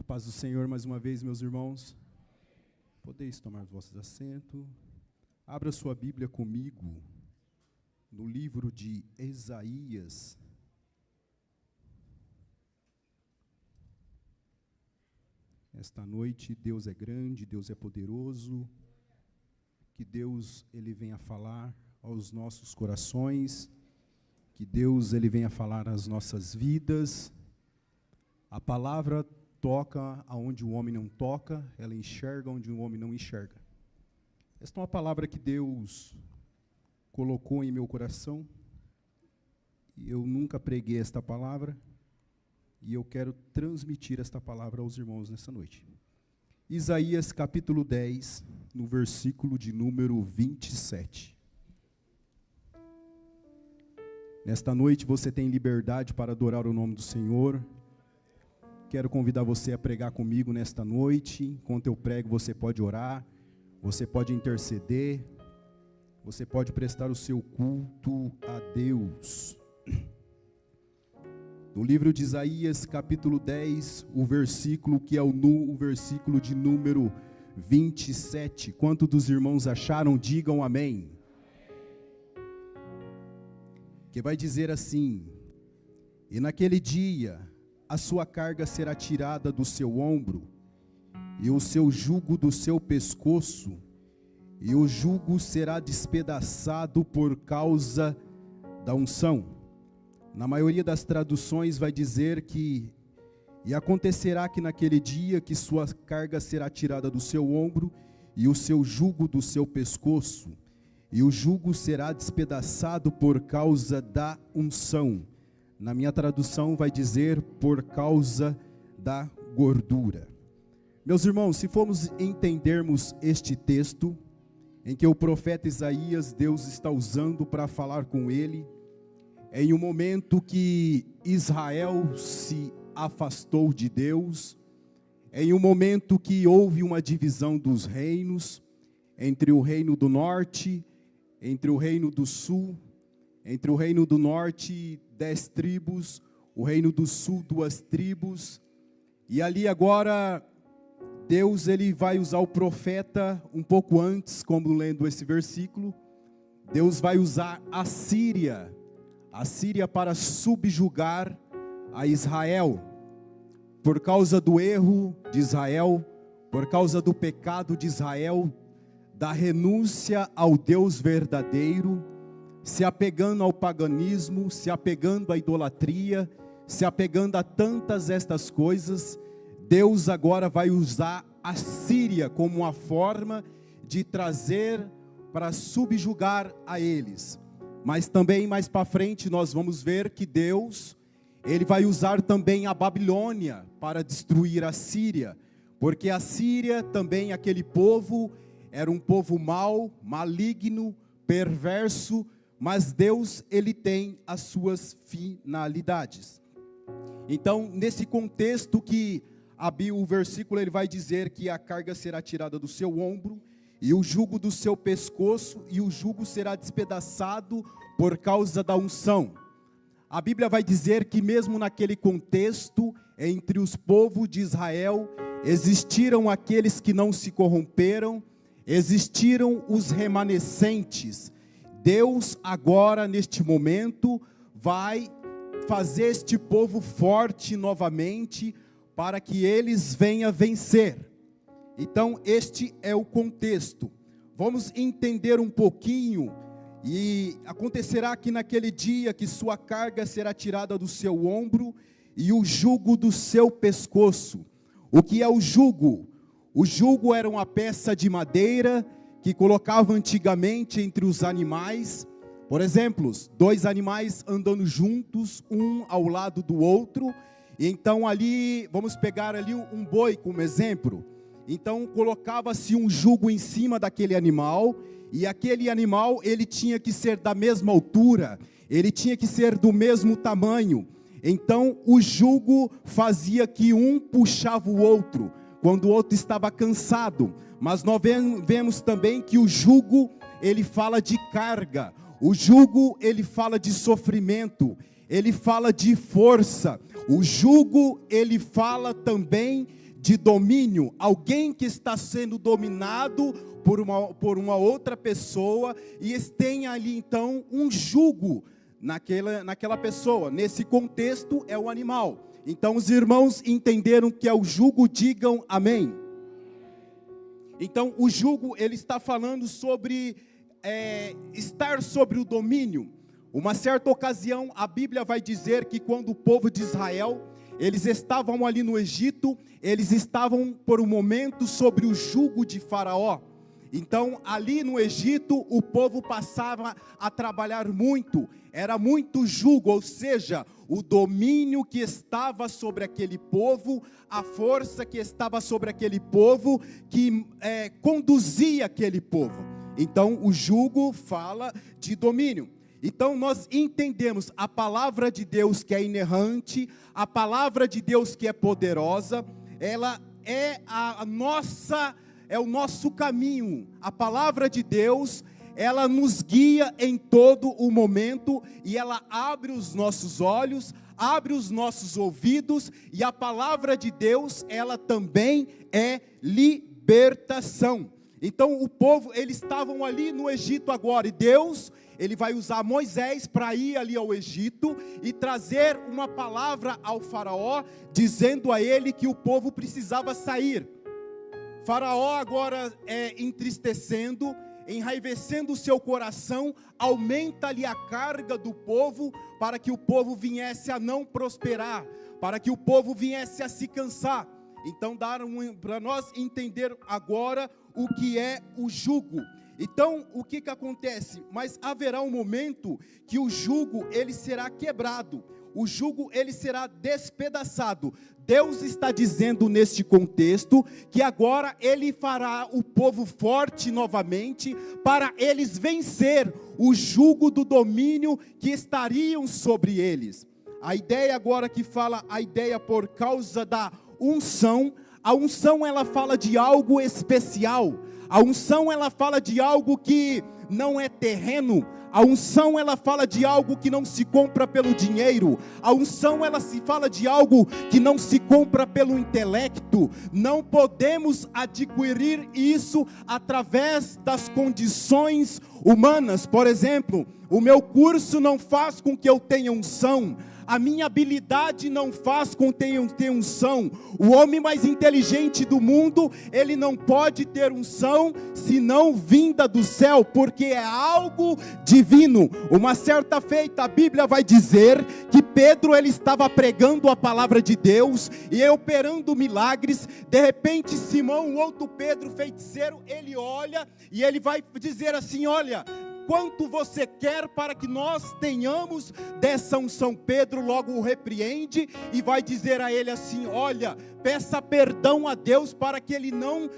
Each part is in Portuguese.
paz do Senhor, mais uma vez, meus irmãos. Podeis tomar os vossos assentos. Abra sua Bíblia comigo no livro de Isaías. Esta noite, Deus é grande, Deus é poderoso. Que Deus, Ele venha falar aos nossos corações. Que Deus, Ele venha falar às nossas vidas. A palavra toca aonde o homem não toca, ela enxerga onde o homem não enxerga. Esta é uma palavra que Deus colocou em meu coração, e eu nunca preguei esta palavra, e eu quero transmitir esta palavra aos irmãos nessa noite. Isaías capítulo 10, no versículo de número 27. Nesta noite você tem liberdade para adorar o nome do Senhor. Quero convidar você a pregar comigo nesta noite. Enquanto eu prego, você pode orar, você pode interceder, você pode prestar o seu culto a Deus. No livro de Isaías, capítulo 10, o versículo que é o versículo de número 27. Quantos dos irmãos acharam? Digam amém. Que vai dizer assim: e naquele dia a sua carga será tirada do seu ombro, e o seu jugo do seu pescoço, e o jugo será despedaçado por causa da unção. Na maioria das traduções vai dizer que, e acontecerá que naquele dia que sua carga será tirada do seu ombro, e o seu jugo do seu pescoço, e o jugo será despedaçado por causa da unção. Na minha tradução vai dizer, por causa da gordura. Meus irmãos, se formos entendermos este texto, em que o profeta Isaías, Deus está usando para falar com ele, em um momento que Israel se afastou de Deus, em um momento que houve uma divisão dos reinos, entre o reino do norte, entre o reino do sul, entre o reino do norte, 10 tribos, o reino do sul, 2 tribos, e ali agora, Deus ele vai usar o profeta um pouco antes, como lendo esse versículo, Deus vai usar a Síria para subjugar a Israel, por causa do erro de Israel, por causa do pecado de Israel, da renúncia ao Deus verdadeiro, se apegando ao paganismo, se apegando à idolatria, se apegando a tantas estas coisas. Deus agora vai usar a Síria como uma forma de trazer para subjugar a eles. Mas também mais para frente nós vamos ver que Deus, ele vai usar também a Babilônia para destruir a Síria, porque a Síria também, aquele povo, era um povo mau, maligno, perverso, mas Deus, ele tem as suas finalidades. Então, nesse contexto que o versículo ele vai dizer que a carga será tirada do seu ombro, e o jugo do seu pescoço, e o jugo será despedaçado por causa da unção. A Bíblia vai dizer que mesmo naquele contexto, entre os povos de Israel, existiram aqueles que não se corromperam, existiram os remanescentes. Deus agora, neste momento, vai fazer este povo forte novamente, para que eles venham vencer. Então, este é o contexto. Vamos entender um pouquinho, e acontecerá que naquele dia que sua carga será tirada do seu ombro, e o jugo do seu pescoço. O que é o jugo? O jugo era uma peça de madeira, que colocava antigamente entre os animais, por exemplo, 2 animais andando juntos, um ao lado do outro, e então ali, vamos pegar ali um boi como exemplo, então colocava-se um jugo em cima daquele animal, e aquele animal ele tinha que ser da mesma altura, ele tinha que ser do mesmo tamanho, então o jugo fazia que um puxava o outro, quando o outro estava cansado. Mas nós vemos também que o jugo, ele fala de carga, o jugo, ele fala de sofrimento, ele fala de força, o jugo, ele fala também de domínio, alguém que está sendo dominado por uma outra pessoa, e tem ali então um jugo naquela pessoa. Nesse contexto é o animal. Então os irmãos entenderam que é o jugo, digam amém. Então o jugo, ele está falando sobre estar sobre o domínio. Uma certa ocasião, a Bíblia vai dizer que quando o povo de Israel, eles estavam ali no Egito, eles estavam por um momento sobre o jugo de Faraó. Então ali no Egito o povo passava a trabalhar muito, era muito jugo, ou seja, o domínio que estava sobre aquele povo, a força que estava sobre aquele povo, que conduzia aquele povo. Então o jugo fala de domínio. Então nós entendemos a palavra de Deus que é inerrante, a palavra de Deus que é poderosa, ela é o nosso caminho. A palavra de Deus, ela nos guia em todo o momento, e ela abre os nossos olhos, abre os nossos ouvidos, e a palavra de Deus, ela também é libertação. Então o povo, eles estavam ali no Egito agora, e Deus, ele vai usar Moisés para ir ali ao Egito e trazer uma palavra ao faraó, dizendo a ele que o povo precisava sair. Faraó agora entristecendo, enraivecendo o seu coração, aumenta-lhe a carga do povo, para que o povo viesse a não prosperar, para que o povo viesse a se cansar. Então para nós entender agora o que é o jugo. Então o que acontece? Mas haverá um momento que o jugo ele será quebrado, o jugo ele será despedaçado. Deus está dizendo neste contexto que agora ele fará o povo forte novamente, para eles vencer o jugo do domínio que estariam sobre eles. A ideia agora que fala, a ideia por causa da unção, a unção ela fala de algo especial, a unção ela fala de algo que não é terreno, a unção ela fala de algo que não se compra pelo dinheiro, a unção ela se fala de algo que não se compra pelo intelecto. Não podemos adquirir isso através das condições humanas. Por exemplo, o meu curso não faz com que eu tenha unção, a minha habilidade não faz com que eu tenha unção. O homem mais inteligente do mundo, ele não pode ter unção, senão vinda do céu, porque é algo divino. Uma certa feita, a Bíblia vai dizer que Pedro, ele estava pregando a palavra de Deus, e operando milagres. De repente Simão, o outro Pedro, feiticeiro, ele olha, e ele vai dizer assim: olha, quanto você quer para que nós tenhamos dessa unção? Pedro logo o repreende e vai dizer a ele assim: olha, peça perdão a Deus para que ele não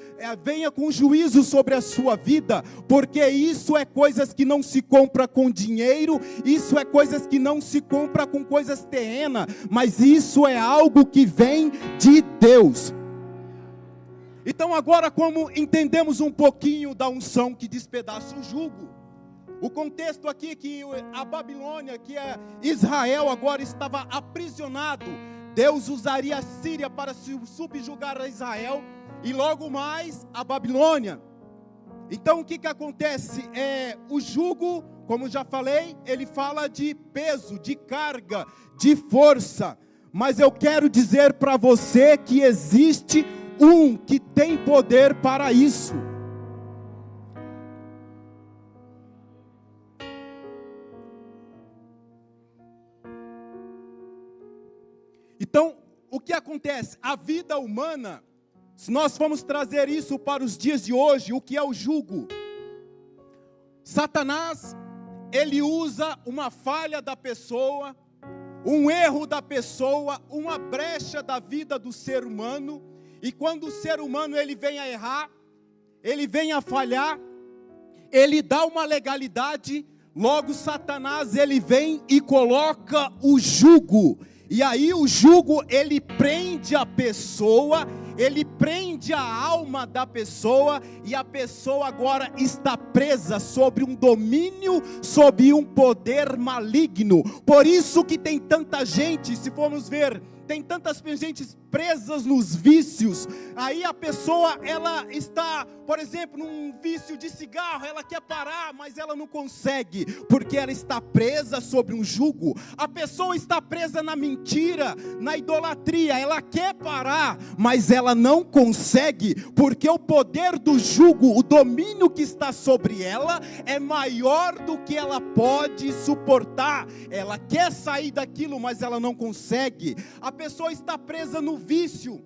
venha com juízo sobre a sua vida, porque isso é coisas que não se compra com dinheiro, isso é coisas que não se compra com coisas terrenas, mas isso é algo que vem de Deus. Então agora, como entendemos um pouquinho da unção que despedaça o jugo, o contexto aqui que a Babilônia, que é Israel agora estava aprisionado, Deus usaria a Síria para subjugar a Israel e logo mais a Babilônia. Então o que acontece? O jugo, como já falei, ele fala de peso, de carga, de força. Mas eu quero dizer para você que existe um que tem poder para isso. Então, o que acontece? A vida humana, se nós formos trazer isso para os dias de hoje, o que é o jugo? Satanás, ele usa uma falha da pessoa, um erro da pessoa, uma brecha da vida do ser humano, e quando o ser humano ele vem a errar, ele vem a falhar, ele dá uma legalidade, logo Satanás ele vem e coloca o jugo. E aí o jugo, ele prende a pessoa, ele prende a alma da pessoa, e a pessoa agora está presa sobre um domínio, sob um poder maligno. Por isso que tem tanta gente, se formos ver, tem tantas gente presas nos vícios. Aí a pessoa, ela está, por exemplo, num vício de cigarro, ela quer parar, mas ela não consegue, porque ela está presa sobre um jugo. A pessoa está presa na mentira, na idolatria, ela quer parar, mas ela não consegue, porque o poder do jugo, o domínio que está sobre ela, é maior do que ela pode suportar. Ela quer sair daquilo, mas ela não consegue. A pessoa está presa no vício.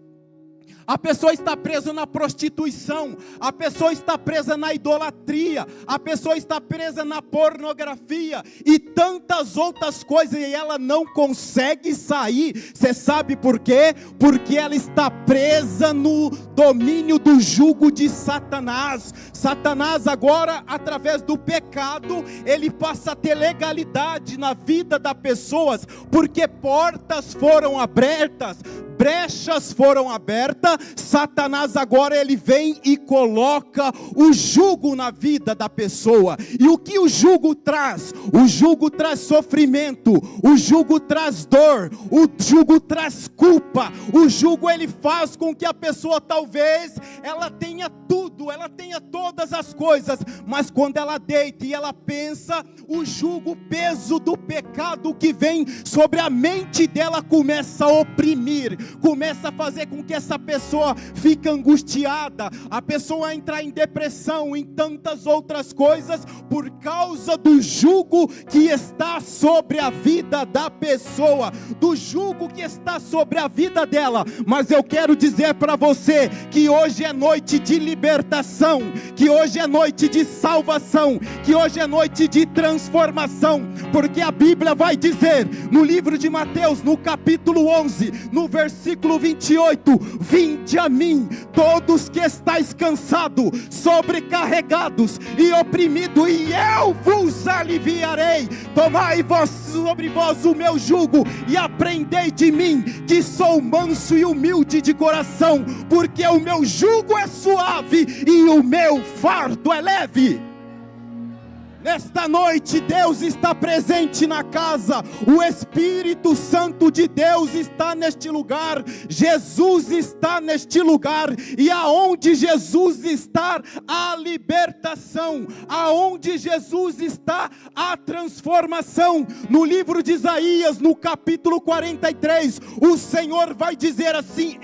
A pessoa está presa na prostituição, a pessoa está presa na idolatria, a pessoa está presa na pornografia e tantas outras coisas, e ela não consegue sair. Você sabe por quê? Porque ela está presa no domínio do jugo de Satanás. Satanás agora, através do pecado, ele passa a ter legalidade na vida das pessoas, porque portas foram abertas, brechas foram abertas. Satanás agora ele vem e coloca o jugo na vida da pessoa. E o que o jugo traz? O jugo traz sofrimento, o jugo traz dor, o jugo traz culpa. O jugo ele faz com que a pessoa talvez ela tenha tudo, ela tenha todas as coisas, mas quando ela deita e ela pensa, o jugo, o peso do pecado que vem sobre a mente dela começa a oprimir, começa a fazer com que essa pessoa fique angustiada, a pessoa entrar em depressão, em tantas outras coisas, por causa do jugo que está sobre a vida da pessoa, do jugo que está sobre a vida dela. Mas eu quero dizer para você que hoje é noite de libertação, que hoje é noite de salvação, que hoje é noite de transformação, porque a Bíblia vai dizer no livro de Mateus, no capítulo 11, no versículo 28, vinde a mim, todos que estáis cansados, sobrecarregados e oprimidos, e eu vos aliviarei. Tomai sobre vós o meu jugo e aprendei de mim, que sou manso e humilde de coração, porque o meu jugo é suave e o meu fardo é leve. Nesta noite Deus está presente na casa, o Espírito Santo de Deus está neste lugar, Jesus está neste lugar, e aonde Jesus está, a libertação, aonde Jesus está, a transformação. No livro de Isaías, no capítulo 43, o Senhor vai dizer assim: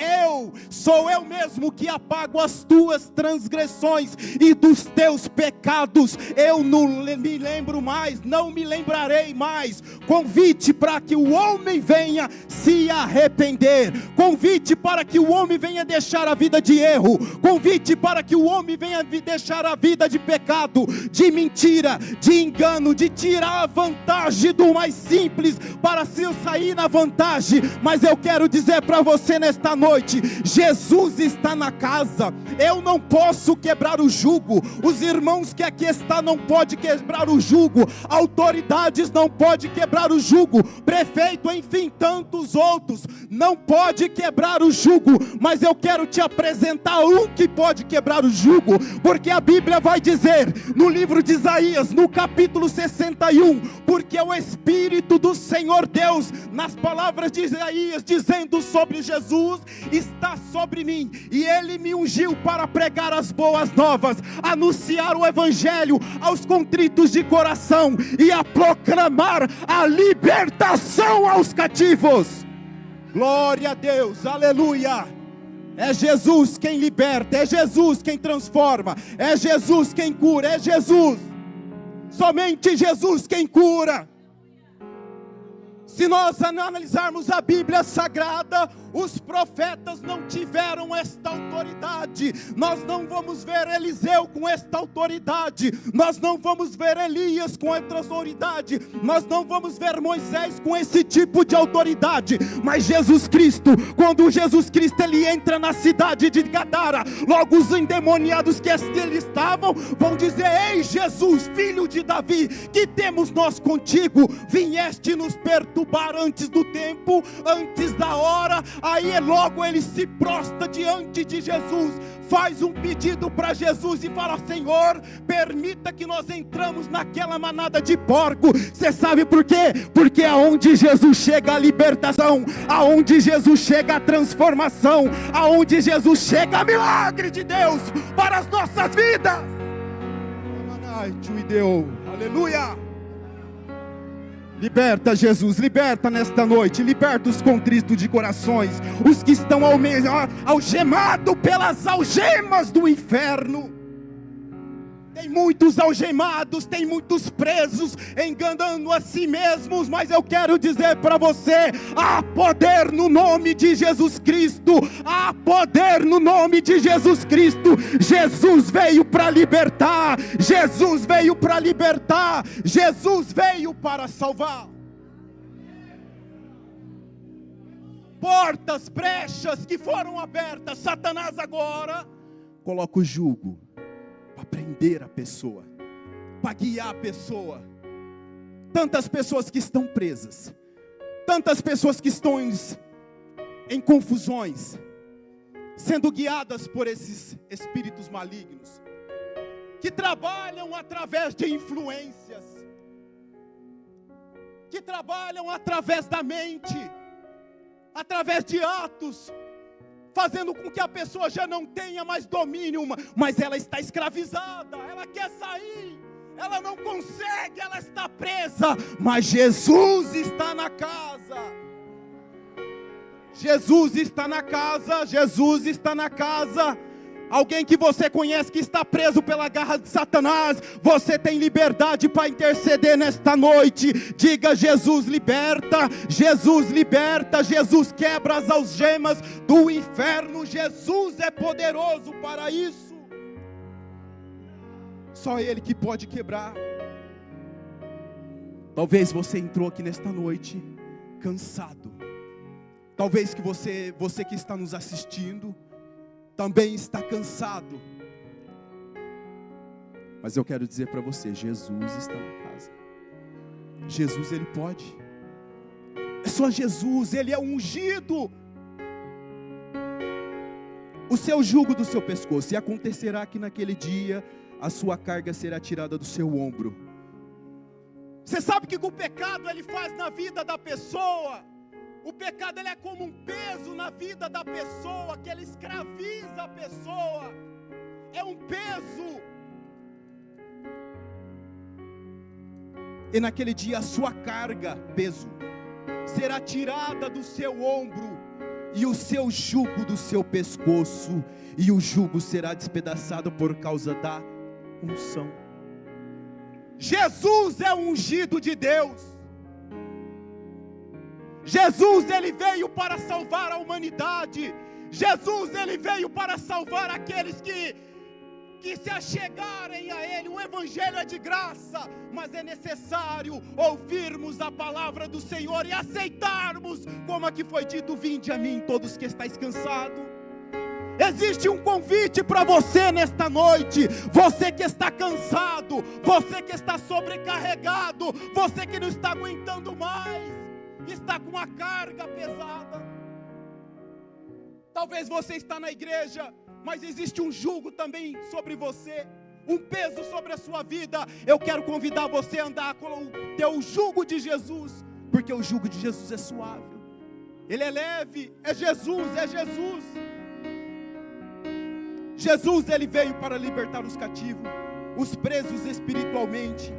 sou eu mesmo que apago as tuas transgressões e dos teus pecados, eu não me lembro mais, não me lembrarei mais. Convite para que o homem venha se arrepender, convite para que o homem venha deixar a vida de erro, convite para que o homem venha deixar a vida de pecado, de mentira, de engano, de tirar a vantagem do mais simples para se sair na vantagem. Mas eu quero dizer para você nesta noite, Jesus está na casa. Eu não posso quebrar o jugo, os irmãos que aqui estão não podem quebrar o jugo, autoridades não podem quebrar o jugo, prefeito, enfim, tantos outros não pode quebrar o jugo. Mas eu quero te apresentar um que pode quebrar o jugo, porque a Bíblia vai dizer no livro de Isaías, no capítulo 61, porque o Espírito do Senhor Deus, nas palavras de Isaías, dizendo sobre Jesus, está sobre mim, e Ele me ungiu para pregar as boas novas, anunciar o Evangelho aos contritos de coração, e a proclamar a libertação aos cativos. Glória a Deus, aleluia. É Jesus quem liberta, é Jesus quem transforma, é Jesus quem cura, é Jesus, somente Jesus quem cura. Se nós analisarmos a Bíblia Sagrada, os profetas não tiveram esta autoridade. Nós não vamos ver Eliseu com esta autoridade, nós não vamos ver Elias com esta autoridade, nós não vamos ver Moisés com esse tipo de autoridade. Mas Jesus Cristo, quando Jesus Cristo ele entra na cidade de Gadara, logo os endemoniados que ali estavam vão dizer: ei Jesus, filho de Davi, que temos nós contigo? Vieste nos perturbar antes do tempo, antes da hora. Aí logo ele se prostra diante de Jesus, faz um pedido para Jesus e fala: Senhor, permita que nós entramos naquela manada de porco. Você sabe por quê? Porque aonde Jesus chega a libertação, aonde Jesus chega a transformação, aonde Jesus chega a milagre de Deus para as nossas vidas. Aleluia. Liberta, Jesus, liberta nesta noite, liberta os contritos de corações, os que estão algemados pelas algemas do inferno. Tem muitos algemados, tem muitos presos, enganando a si mesmos, mas eu quero dizer para você: há poder no nome de Jesus Cristo, há poder no nome de Jesus Cristo. Jesus veio para libertar, Jesus veio para libertar, Jesus veio para salvar. Portas, brechas que foram abertas, Satanás agora coloca o jugo para prender a pessoa, para guiar a pessoa. Tantas pessoas que estão presas, tantas pessoas que estão em confusões, sendo guiadas por esses espíritos malignos, que trabalham através de influências, que trabalham através da mente, através de atos, fazendo com que a pessoa já não tenha mais domínio, mas ela está escravizada, ela quer sair, ela não consegue, ela está presa, mas Jesus está na casa. Jesus está na casa, Jesus está na casa. Alguém que você conhece que está preso pela garra de Satanás, você tem liberdade para interceder nesta noite. Diga: Jesus liberta, Jesus liberta, Jesus quebra as algemas do inferno. Jesus é poderoso para isso. Só Ele que pode quebrar. Talvez você entrou aqui nesta noite cansado. Talvez que você que está nos assistindo também está cansado. Mas eu quero dizer para você: Jesus está na casa. Jesus, Ele pode. É só Jesus, Ele é ungido. O seu jugo do seu pescoço, e acontecerá que naquele dia a sua carga será tirada do seu ombro. Você sabe que o pecado ele faz na vida da pessoa? O pecado ele é como um peso na vida da pessoa, que ele escraviza a pessoa. É um peso. E naquele dia a sua carga, peso, será tirada do seu ombro, e o seu jugo do seu pescoço, e o jugo será despedaçado por causa da unção. Jesus é o ungido de Deus. Jesus, Ele veio para salvar a humanidade. Jesus, Ele veio para salvar aqueles que se achegarem a Ele. O Evangelho é de graça, mas é necessário ouvirmos a palavra do Senhor e aceitarmos, como aqui foi dito: vinde a mim todos que estáis cansados. Existe um convite para você nesta noite. Você que está cansado, você que está sobrecarregado, você que não está aguentando mais, está com a carga pesada. Talvez você está na igreja, mas existe um jugo também sobre você, um peso sobre a sua vida. Eu quero convidar você a andar com o teu jugo de Jesus, porque o jugo de Jesus é suave, ele é leve. É Jesus, é Jesus. Jesus, Ele veio para libertar os cativos, os presos espiritualmente.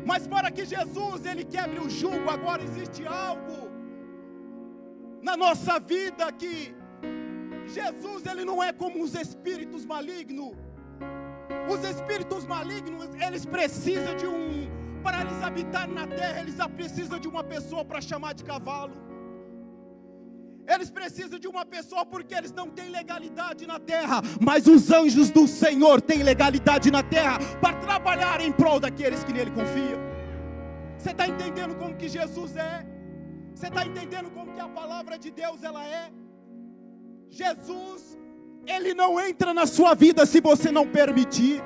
Mas para que Jesus, Ele quebre o jugo, agora existe algo na nossa vida que Jesus, Ele não é como os espíritos malignos. Os espíritos malignos, eles precisam para eles habitarem na terra, eles precisam de uma pessoa para chamar de cavalo. Eles precisam de uma pessoa porque eles não têm legalidade na terra, mas os anjos do Senhor têm legalidade na terra para trabalhar em prol daqueles que nele confiam. Você está entendendo como que Jesus é? Você está entendendo como que a palavra de Deus ela é? Jesus, Ele não entra na sua vida se você não permitir.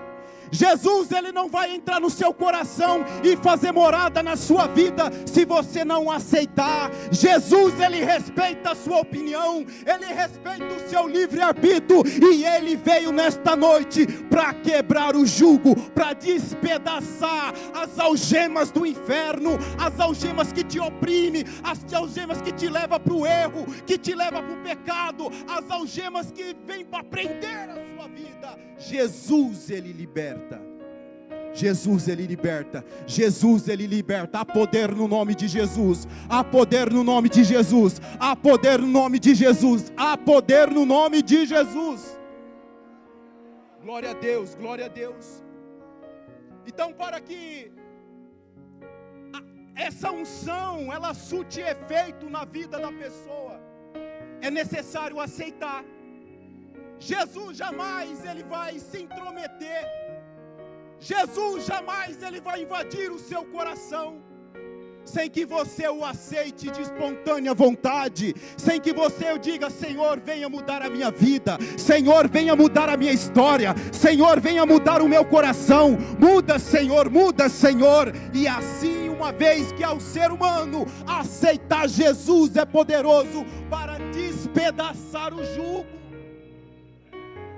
Jesus, Ele não vai entrar no seu coração e fazer morada na sua vida se você não aceitar. Jesus, Ele respeita a sua opinião, Ele respeita o seu livre-arbítrio, e Ele veio nesta noite para quebrar o jugo, para despedaçar as algemas do inferno, as algemas que te oprimem, as algemas que te levam para o erro, que te levam para o pecado, as algemas que vêm para prender a sua vida. Jesus, Ele liberta. Jesus, Ele liberta. Jesus, Ele liberta. Há poder no nome de Jesus. Há poder no nome de Jesus. Há poder no nome de Jesus. Há poder no nome de Jesus. Glória a Deus, glória a Deus. Então, para que essa unção, ela surte efeito na vida da pessoa, é necessário aceitar. Jesus jamais Ele vai se intrometer. Jesus jamais Ele vai invadir o seu coração sem que você o aceite de espontânea vontade, sem que você o diga: Senhor, venha mudar a minha vida, Senhor, venha mudar a minha história, Senhor, venha mudar o meu coração, muda, Senhor, muda, Senhor. E assim, uma vez que ao ser humano aceitar Jesus, é poderoso para despedaçar o jugo.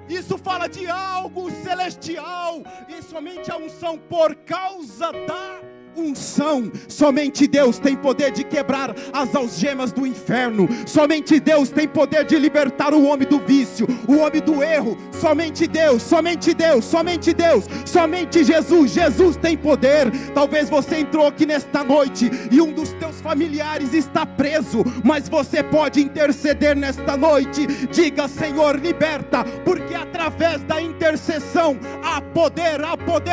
Isso fala de algo celestial, e somente a unção, por causa da unção, somente Deus tem poder de quebrar as algemas do inferno, somente Deus tem poder de libertar o homem do vício, o homem do erro, somente Deus, somente Deus, somente Deus, somente Jesus. Jesus tem poder. Talvez você entrou aqui nesta noite e um dos teus familiares está preso, mas você pode interceder nesta noite. Diga: Senhor, liberta, porque através da intercessão há poder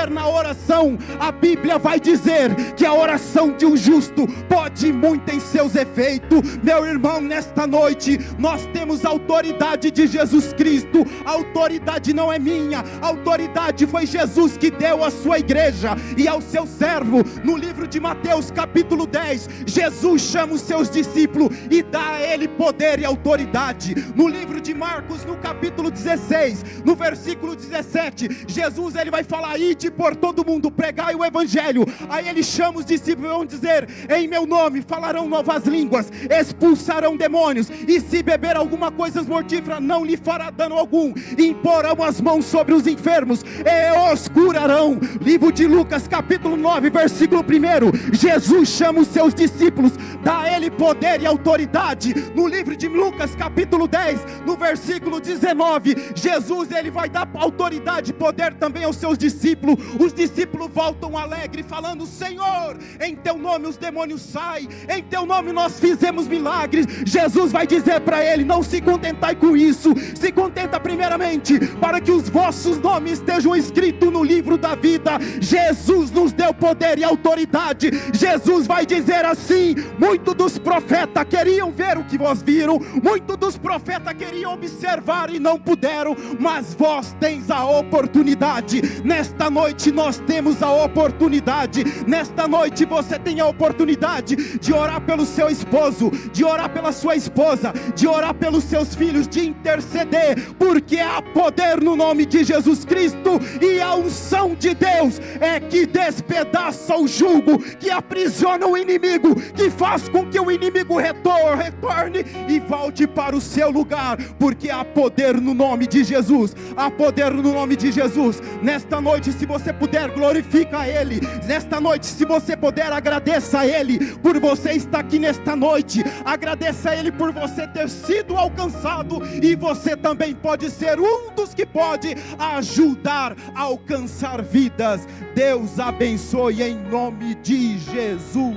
na oração. A Bíblia vai dizer que a oração de um justo pode muito em seus efeitos. Meu irmão, nesta noite nós temos a autoridade de Jesus Cristo. A autoridade não é minha, a autoridade foi Jesus que deu à sua igreja e ao seu servo. No livro de Mateus capítulo 10, Jesus chama os seus discípulos e dá a ele poder e autoridade. No livro de Marcos, no capítulo 16, no versículo 17, Jesus ele vai falar: ide por todo mundo, pregai o evangelho. Aí ele chama os discípulos e vão dizer: em meu nome falarão novas línguas, expulsarão demônios, e se beber alguma coisa mortífera não lhe fará dano algum, imporão as mãos sobre os enfermos e os curarão. Livro de Lucas capítulo 9, versículo 1, Jesus chama os seus discípulos, dá a ele poder e autoridade. No livro de Lucas capítulo 10, no versículo 19, Jesus ele vai dar autoridade e poder também aos seus discípulos. Os discípulos voltam alegres falando: Senhor, em teu nome os demônios saem, em teu nome nós fizemos milagres. Jesus vai dizer para ele: não se contentai com isso, se contenta primeiramente para que os vossos nomes estejam escritos no livro da vida. Jesus nos deu poder e autoridade. Jesus vai dizer assim: muitos dos profetas queriam ver o que vós viram, muitos dos profetas queriam observar e não puderam, mas vós tens a oportunidade. Nesta noite nós temos a oportunidade. Nesta noite você tem a oportunidade de orar pelo seu esposo, de orar pela sua esposa, de orar pelos seus filhos, de interceder, porque há poder no nome de Jesus Cristo, e a unção de Deus é que despedaça o jugo, que aprisiona o inimigo, que faz com que o inimigo retorne e volte para o seu lugar, porque há poder no nome de Jesus, há poder no nome de Jesus. Nesta noite, se você puder, glorifica a Ele. Nesta noite, se você puder, agradeça a Ele por você estar aqui nesta noite, agradeça a Ele por você ter sido alcançado, e você também pode ser um dos que pode ajudar a alcançar vidas. Deus abençoe em nome de Jesus.